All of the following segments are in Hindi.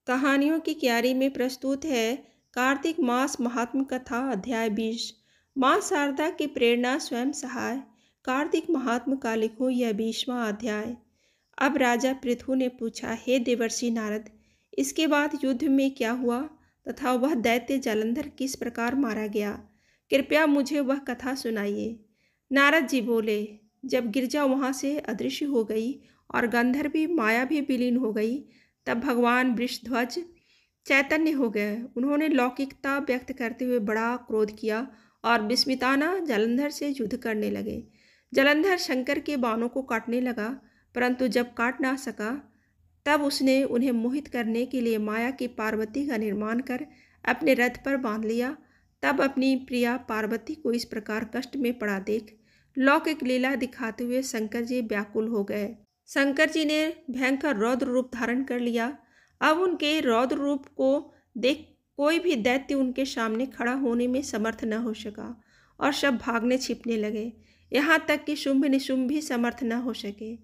कहानियों की क्यारी में प्रस्तुत है कार्तिक मास महात्म कथा अध्याय 20। माँ शारदा की प्रेरणा स्वयं सहाय। कार्तिक महात्म का लिखो यह 20वां अध्याय। अब राजा पृथु ने पूछा, हे देवर्षि नारद, इसके बाद युद्ध में क्या हुआ तथा वह दैत्य जालंधर किस प्रकार मारा गया? कृपया मुझे वह कथा सुनाइए। नारद जी बोले, जब गिरजा वहाँ से अदृश्य हो गई और गंधर्वी माया भी विलीन हो गई, तब भगवान वृषध्वज चैतन्य हो गए। उन्होंने लौकिकता व्यक्त करते हुए बड़ा क्रोध किया और विस्मिताना जालंधर से युद्ध करने लगे। जालंधर शंकर के बाणों को काटने लगा, परंतु जब काट ना सका तब उसने उन्हें मोहित करने के लिए माया की पार्वती का निर्माण कर अपने रथ पर बांध लिया। तब अपनी प्रिया पार्वती को इस प्रकार कष्ट में पड़ा देख लौकिक लीला दिखाते हुए शंकर जी व्याकुल हो गए। शंकर जी ने भयंकर रौद्र रूप धारण कर लिया। अब उनके रौद्र रूप को देख कोई भी दैत्य उनके सामने खड़ा होने में समर्थ न हो सका और सब भागने छिपने लगे। यहाँ तक कि शुंभ निशुंभ भी समर्थ न हो सके।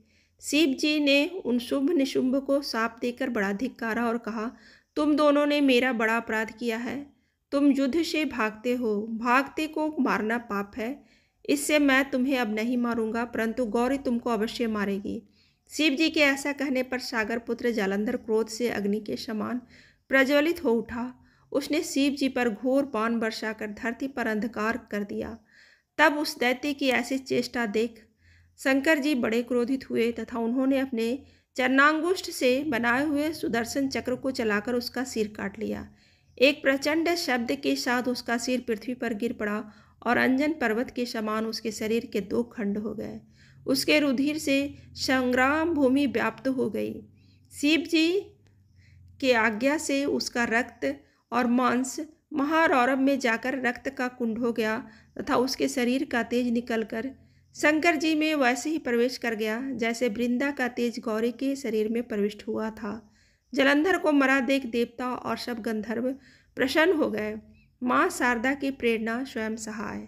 शिव जी ने उन शुंभ निशुंभ को शाप देकर बड़ा धिक्कारा और कहा, तुम दोनों ने मेरा बड़ा अपराध किया है। तुम युद्ध से भागते हो, भागते को मारना पाप है। इससे मैं तुम्हें अब नहीं मारूंगा, परंतु गौरी तुमको अवश्य मारेगी। शिव जी के ऐसा कहने पर सागर पुत्र जालंधर क्रोध से अग्नि के समान प्रज्वलित हो उठा। उसने शिव जी पर घोर बाण बरसाकर धरती पर अंधकार कर दिया। तब उस दैत्य की ऐसी चेष्टा देख शंकर जी बड़े क्रोधित हुए तथा उन्होंने अपने चरणांगुष्ठ से बनाए हुए सुदर्शन चक्र को चलाकर उसका सिर काट लिया। एक प्रचंड शब्द के साथ उसका सिर पृथ्वी पर गिर पड़ा और अंजन पर्वत के समान उसके शरीर के 2 खंड हो गए। उसके रुधिर से संग्राम भूमि व्याप्त हो गई। शिव जी के आज्ञा से उसका रक्त और मांस महारौरव में जाकर रक्त का कुंड हो गया तथा उसके शरीर का तेज निकलकर शंकर जी में वैसे ही प्रवेश कर गया जैसे वृंदा का तेज गौरी के शरीर में प्रविष्ट हुआ था। जालंधर को मरा देख देवता और सब गंधर्व प्रसन्न हो गए। माँ शारदा की प्रेरणा स्वयं सहाय।